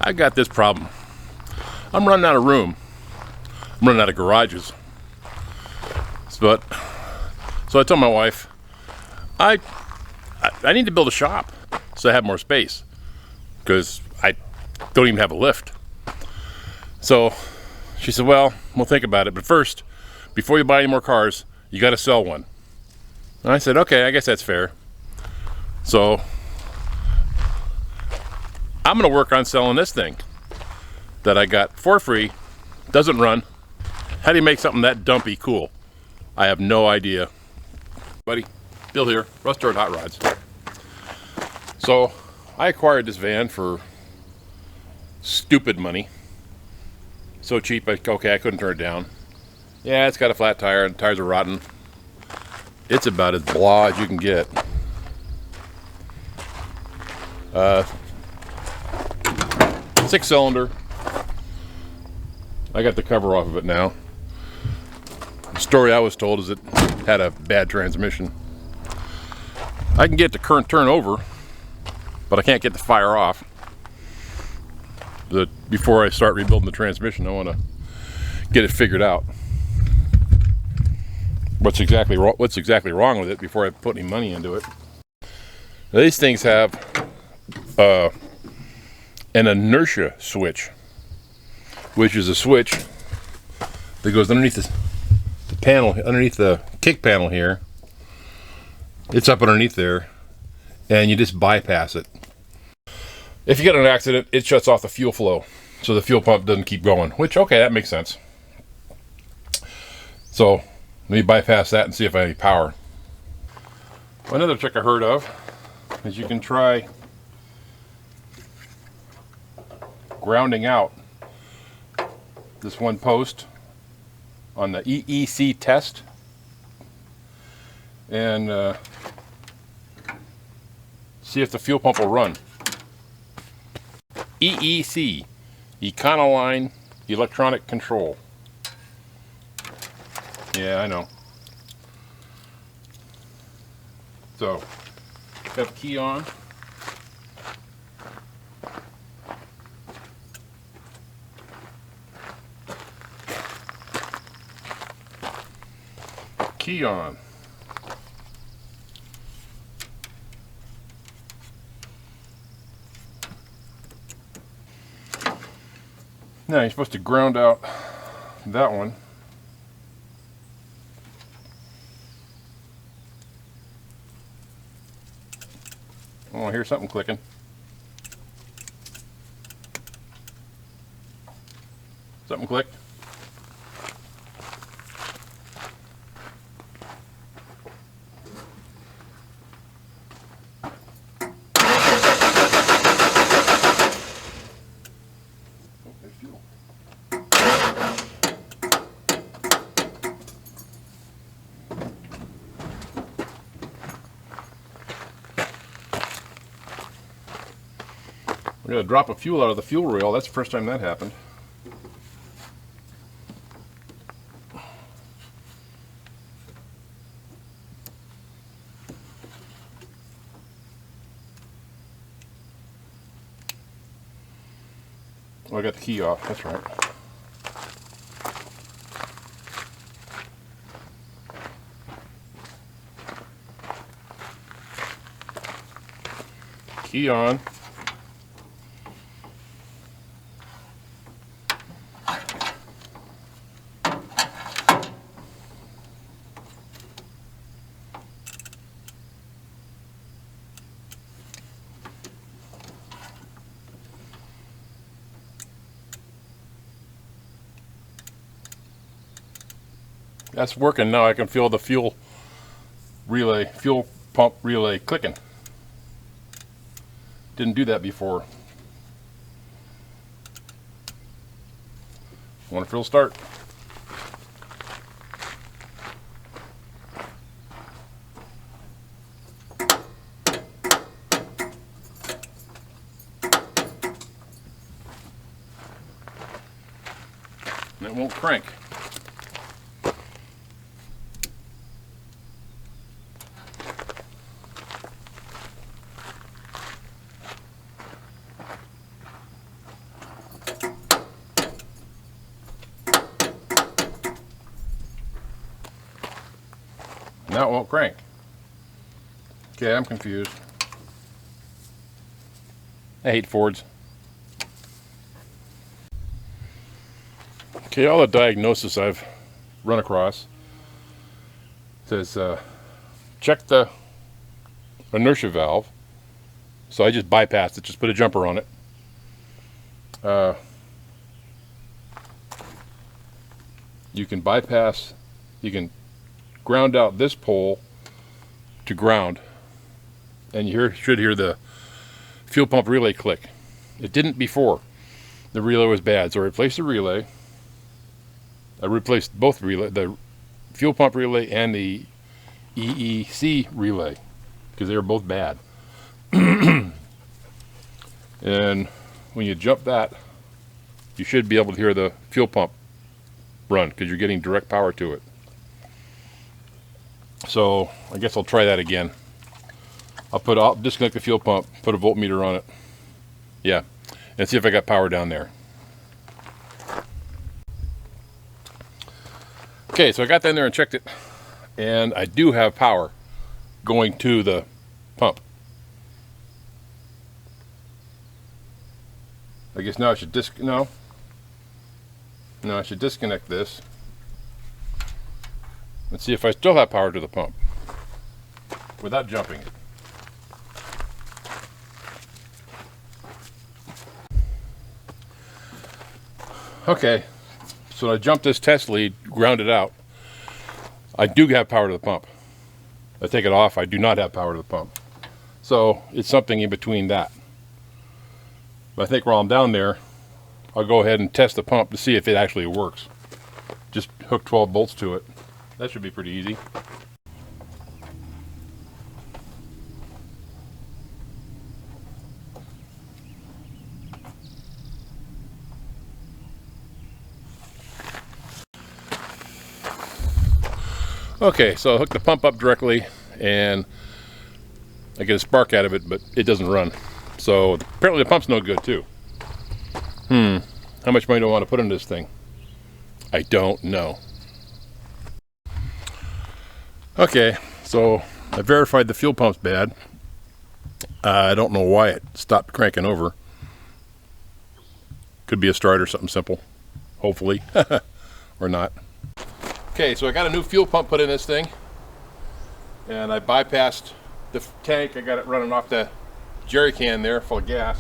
I got this problem. I'm running out of room. I'm running out of garages. But so I told my wife, I need to build a shop so I have more space because I don't even have a lift. So she said, well, we'll think about it. But first, before you buy any more cars, you got to sell one. And I said, okay, I guess that's fair. So I'm going to work on selling this thing that I got for free. Doesn't run. How do you make something that dumpy cool? I have no idea. Buddy, Bill here, Restored Hot Rods. So I acquired this van for stupid money. So cheap, I couldn't turn it down. Yeah, it's got a flat tire and the tires are rotten. It's about as blah as you can get. 6-cylinder. I got the cover off of it now. The story I was told is it had a bad transmission. I can get the current turn over, but I can't get the fire off. Before I start rebuilding the transmission, I want to get it figured out. What's exactly wrong with it before I put any money into it. Now, these things have an inertia switch, which is a switch that goes underneath the panel, underneath the kick panel here. It's up underneath there, and you just bypass it. If you get in an accident, it shuts off the fuel flow, so the fuel pump doesn't keep going, which, okay, that makes sense. So let me bypass that and see if I have any power. Another trick I heard of is you can try grounding out this one post on the EEC test and see if the fuel pump will run. EEC, Econoline Electronic Control. Yeah, I know. So, got the key on. Key on. Now you're supposed to ground out that one. Oh, I hear something clicking. Something clicked. We're going to drop a fuel out of the fuel rail. That's the first time that happened. Oh, I got the key off. That's right. Key on. That's working now. I can feel the fuel pump relay clicking. Didn't do that before. Want to fuel start? And it won't crank. Now it won't crank. Okay, I'm confused. I hate Fords. Okay, all the diagnosis I've run across says check the inertia valve. So I just bypassed it, just put a jumper on it. You can bypass, you can ground out this pole to ground, and you should hear the fuel pump relay click. It didn't before. The relay was bad, so I replaced the relay. I replaced both relay, the fuel pump relay and the EEC relay, because they were both bad. And when you jump that, you should be able to hear the fuel pump run, because you're getting direct power to it. So I guess I'll try that again. I'll disconnect the fuel pump, put a voltmeter on it. Yeah, and see if I got power down there. Okay, so I got down there and checked it, and I do have power going to the pump. I guess now I should no, I should disconnect this and see if I still have power to the pump without jumping it. Okay, so I jumped this test lead, ground it out. I do have power to the pump. I take it off, I do not have power to the pump. So it's something in between that. But I think while I'm down there, I'll go ahead and test the pump to see if it actually works. Just hook 12 bolts to it. That should be pretty easy. Okay, so I hook the pump up directly and I get a spark out of it, but it doesn't run. So apparently the pump's no good too. How much money do I want to put into this thing? I don't know. Okay, so I verified the fuel pump's bad. I don't know why it stopped cranking over. Could be a start or something simple, hopefully, or not. Okay, so I got a new fuel pump put in this thing, and I bypassed the tank. I got it running off the jerry can there full of gas.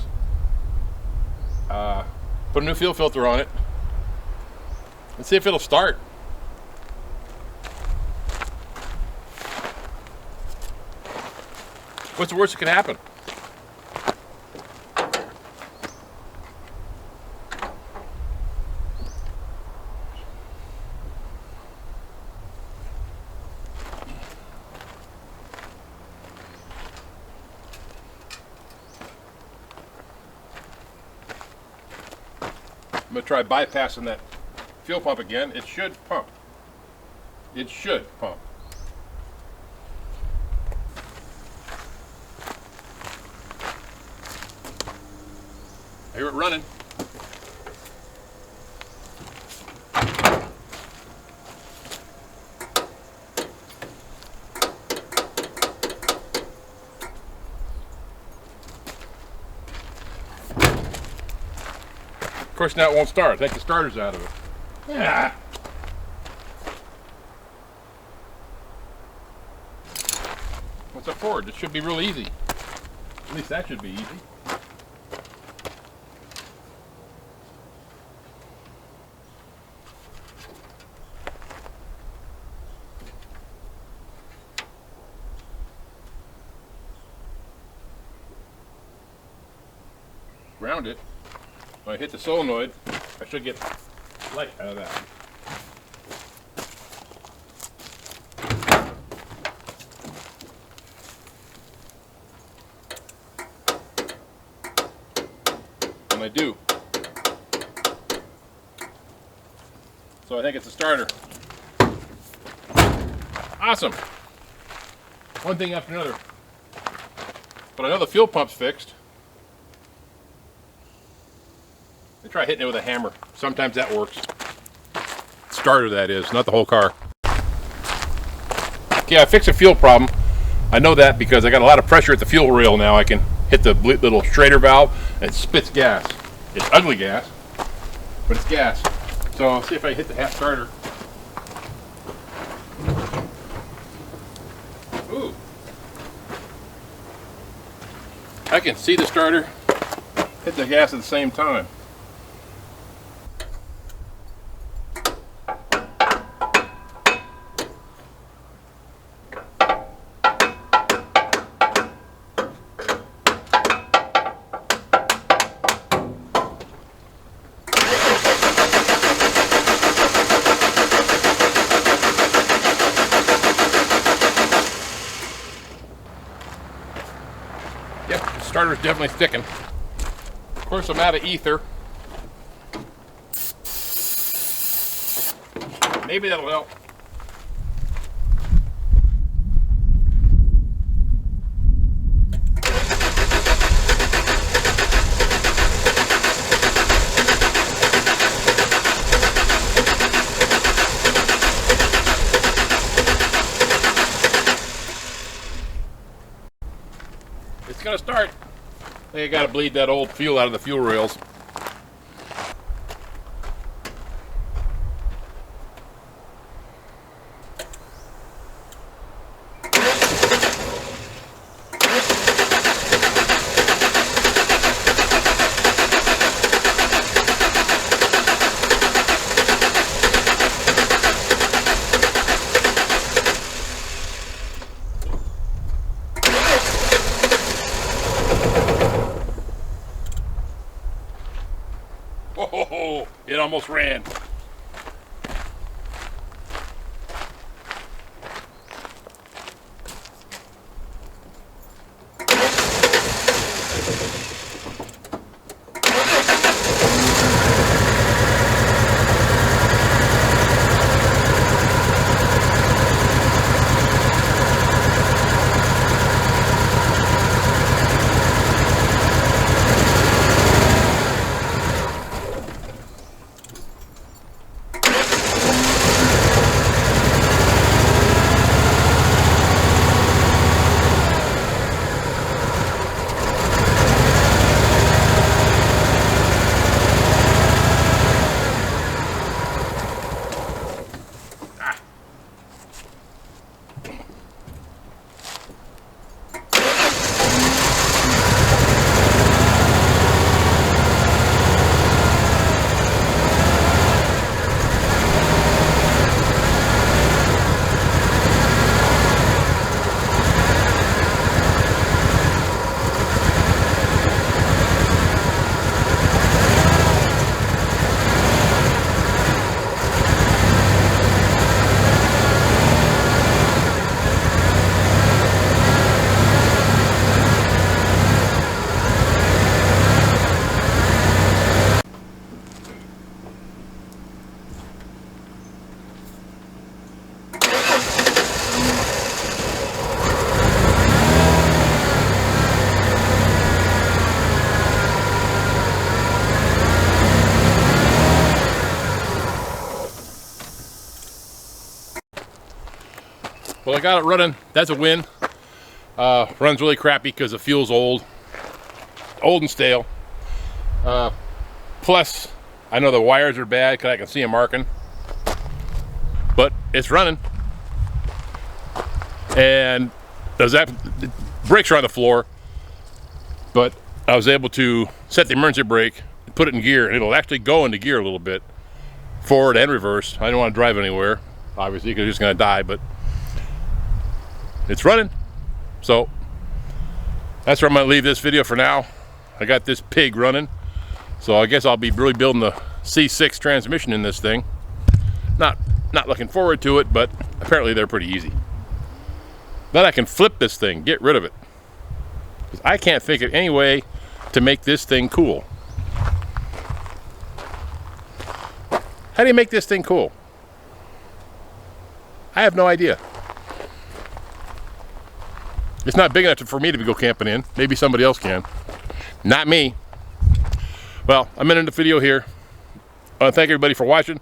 Put a new fuel filter on it. Let's see if it'll start. What's the worst that could happen? I'm going to try bypassing that fuel pump again. It should pump. It should pump. I hear it running. Of course, now it won't start. Take the starters out of it. Yeah. What's a Ford? It should be real easy. At least that should be easy. Ground it. When I hit the solenoid, I should get light out of that. And I do. So I think it's a starter. Awesome. One thing after another. But I know the fuel pump's fixed. I try hitting it with a hammer. Sometimes that works. Starter, that is, not the whole car. Okay, I fixed a fuel problem. I know that because I got a lot of pressure at the fuel rail now. I can hit the little Schrader valve and it spits gas. It's ugly gas, but it's gas. So I'll see if I hit the half starter. Ooh. I can see the starter hit the gas at the same time. Yep, the starter's definitely sticking. Of course, I'm out of ether. Maybe that'll help. It's gonna start. I think I gotta bleed that old fuel out of the fuel rails. Oh, it almost ran. Well, I got it running. That's a win. Runs really crappy because the fuel's old and stale. Plus, I know the wires are bad because I can see them marking. But it's running. And the brakes are on the floor. But I was able to set the emergency brake, put it in gear, and it'll actually go into gear a little bit, forward and reverse. I don't want to drive anywhere, obviously, because it's just going to die, but it's running. So that's where I'm going to leave this video for now. I got this pig running, so I guess I'll be really building the C6 transmission in this thing. Not looking forward to it, but apparently they're pretty easy. Then I can flip this thing, get rid of it. I can't think of any way to make this thing cool. How do you make this thing cool? I have no idea. It's not big enough for me to go camping in. Maybe somebody else can. Not me. Well, I'm ending the video here. I want to thank everybody for watching.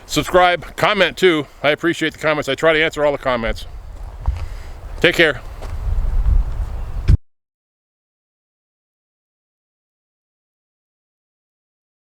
Subscribe, comment too. I appreciate the comments. I try to answer all the comments. Take care.